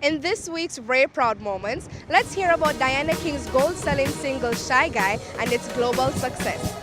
In this week's Ray Proud Moments, let's hear about Diana King's gold-selling single Shy Guy and its global success.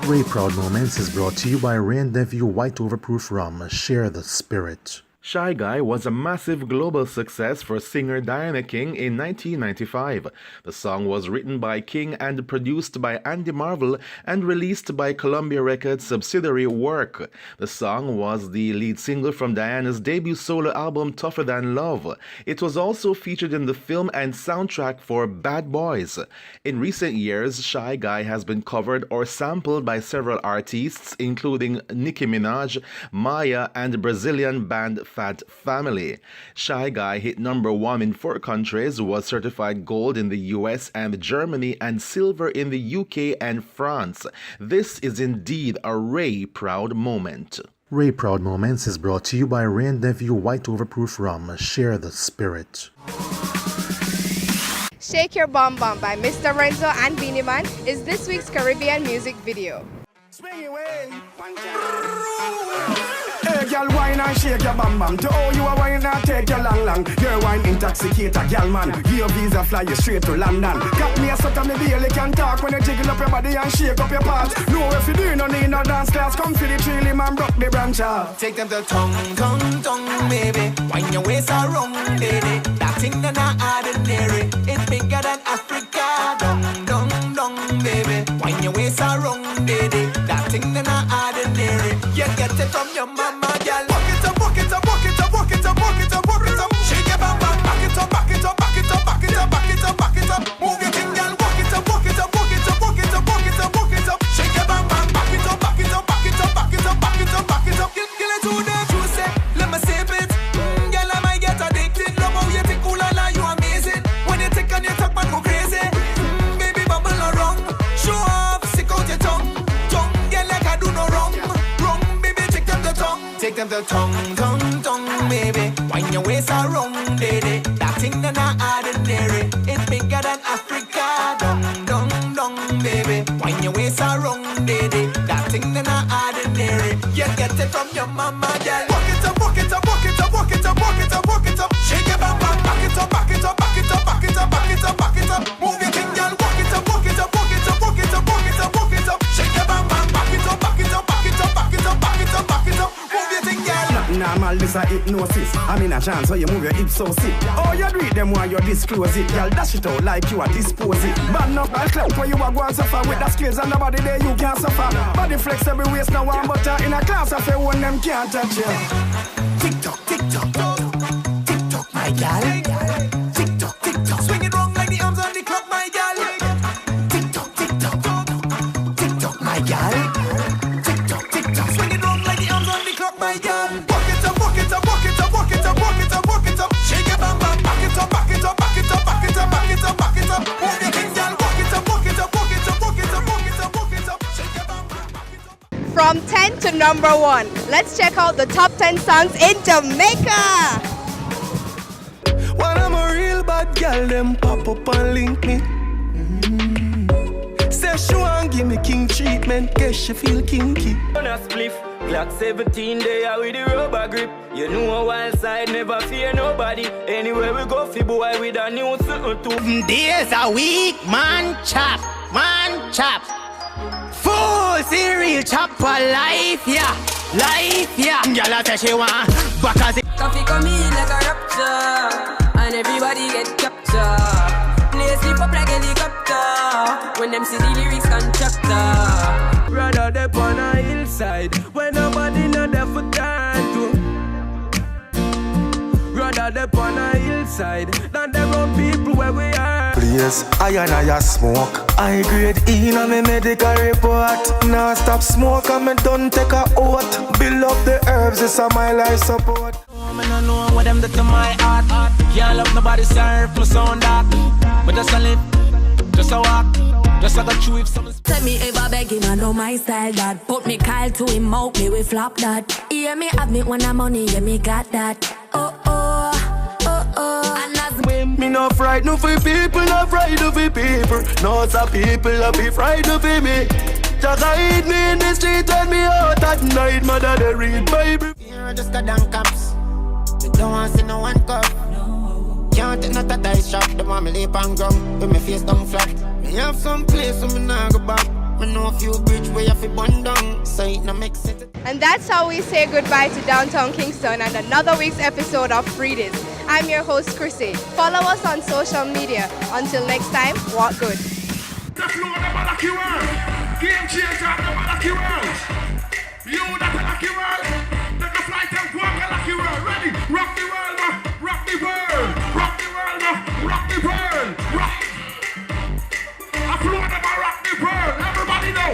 Ray Proud Moments is brought to you by Rain Nephew White Overproof Rum. Share the spirit. Shy Guy was a massive global success for singer Diana King in 1995. The song was written by King and produced by Andy Marvel and released by Columbia Records subsidiary Work. The song was the lead single from Diana's debut solo album Tougher Than Love. It was also featured in the film and soundtrack for Bad Boys. In recent years, Shy Guy has been covered or sampled by several artists, including Nicki Minaj, Maya, and Brazilian band Fat Family. Shy Guy hit #1 in 4 countries, was certified gold in the US and Germany, and silver in the UK and France. This is indeed a Ray Proud moment. Ray Proud Moments is brought to you by Rain Nephew White Overproof Rum. Share the spirit. Shake Your Bum Bum by Mr. Renzo and Beanie Man is this week's Caribbean music video. Swing away. Hey, girl, wine and shake your bam bam. To all you a wine and take your long. Your wine intoxicate a girl man. Give your visa, fly you straight to London. Got me a sort of me barely can talk when you jiggle up your body and shake up your parts. No, if you do, no need no dance class. Come for the tree, man, broke the branch off. Take them to tongue, baby. Wine your waist around, lady. That thing that not ordinary. It's bigger than Africa. Dung, baby. Wine your waist around, lady. That thing that not ordinary. You get it from your mama, girl. Walk it up, walk it up, walk it up, walk it up, walk it up, walk it up. Shake your bum bum, back it up, back it up, back it up, back it up, back it up, back it up. Move your thing, girl. Walk it up, walk it up, walk it up, walk it up, walk it up, walk it up. Shake your bum bum, back it up, back it up, back it up, back it up, back it up, back it up. Kill it to the juice, let me sip it. Girl, I might get addicted. Love how you think, ooh la la, you amazing. When you take on your top, man, go crazy. Baby, bubble around, show off, stick out your tongue, girl, like I do no wrong. Take them to tongue, baby. Wine your waist around, lady. That thing that not ordinary. It's bigger than Africa. Dung, baby. Wine your waist around, lady. That thing that not ordinary. You get it from your mama, girl. Walk it up, walk it up, walk it up, walk it up, walk it up, walk it up. Shake your bum bum, back it up, back it up, back it up, back it up, back it up, back it up. Move your thing, girl. Walk it up, walk it up, walk it up, walk it up, walk it up, walk it up. Shake your bum bum, back it up, back it up, back it up, back it up, back it up, back it up. Normal, this a hypnosis. I'm in a chance, so you move your hips so sick. Oh, you do it, them while you disclose it. Girl, dash it out like you are dispose it. Bad up and clap where you are going to suffer. With the skills and nobody there, you can't suffer. Body flex every waist, now one butter. In a class of a one, them can't touch you. Tick tock, tick tock, tick tock, my gal. Tick tock, tick tock. Swing it wrong like the arms on the clock, my gal. Tick tock, tick tock, tick tock, my gal. Tick tock, tick tock. Swing it wrong like the arms on the clock, my gal. Walk it up, walk it up, walk it up, walk it up, walk it up, walk it up. Shake your bum bum, back it up, back it up, back it up, back it up, back it up, back it up. Move your thing, gal. Walk it up, walk it up, walk it up, walk it up, walk it up, walk it up. Shake your bum bum, back it up. From 10 to #1, let's check out the top 10 songs in Jamaica. When I'm a real bad girl, them pop up and link me. Say she want give me king treatment, guess she feel kinky. On a spliff, Glock 17 there with the rubber grip. You know a wild side, never fear nobody. Anywhere we go, fi boy with a new something too. Days a week, man chop, man chop. Full cereal chop for life, yeah, life, yeah. Girl, I say she want back as it. Coffee come in like a rapture, and everybody get captured. Play sleep up like helicopter, when them see the lyrics constructor. Rather they on a hillside, where nobody know there for turn to. Rather they on a hillside, than them on people where we are. Please, I and I smoke. I grade in on me medical report. Now stop smoke and me don't take a oath. Build up the herbs, it's a my life support. I don't know what them do to my heart. Can't love nobody, serve my sound that. But just a live, just a walk, just like a chew if someone's. Tell me ever begging, I know my style that. Put me Kyle to him out, me we flop that. Yeah, me have me when I'm money, yeah, me got that. Oh, oh, oh, oh. And as Me no frightened for people, no frightened for people. No, some people a be frightened for me. Just hide me in the street when me out at night. Mother they read Bible. You're just a damn cops. We don't want to see no one cup. not a dice shot. The want me lay on ground, with me face down flat. Me have some place where me nah go back. Me know a few bridge where you fi burn down, so it no make sense. And that's how we say goodbye to downtown Kingston and another week's episode of Freedays. I'm your host, Chrissy. Follow us on social media. Until next time, walk good. The flow of the Malaki world. Game changer of the Malaki world. You that Malaki world. Take a flight and go on the Malaki world. Ready? Rock the world, ma. Rock the world. Rock the world, ma. Rock the world. Rock. A flow of the rock the world. Everybody know.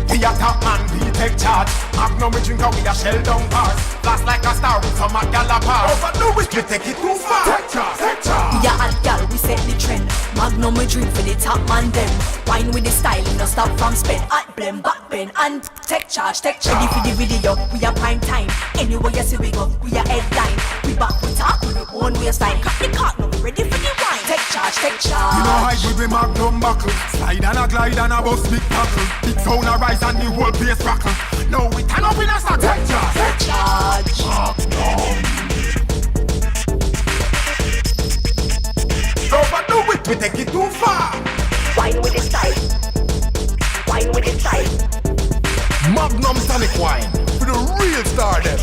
We a top man, we take charge. Magnum we drink out, we a shell down bars. Blast like a star with some Galapagos. Overdo it, we take it too far. Take charge, take charge. Yeah, and gal, we set the trend. Magnum we drink for the top man them. Wine with the style, no stop from spend. At blend, back bend, and take charge, take charge. Ready for the video, we are prime time. Anywhere you see we go, we are headline. We back, we talk, we own waistline. Cut the cock, now we ready for the wine. Take charge, take charge. You know how good we Magnum buckle. Slide and a glide and a bust big tackle. Big sound a rise and the whole place crackle. Now we turn up in a sack. Take charge, take charge. Overdo it, we take it too far. Wine with the style. Wine with the style. Magnum tonic wine for the real star them.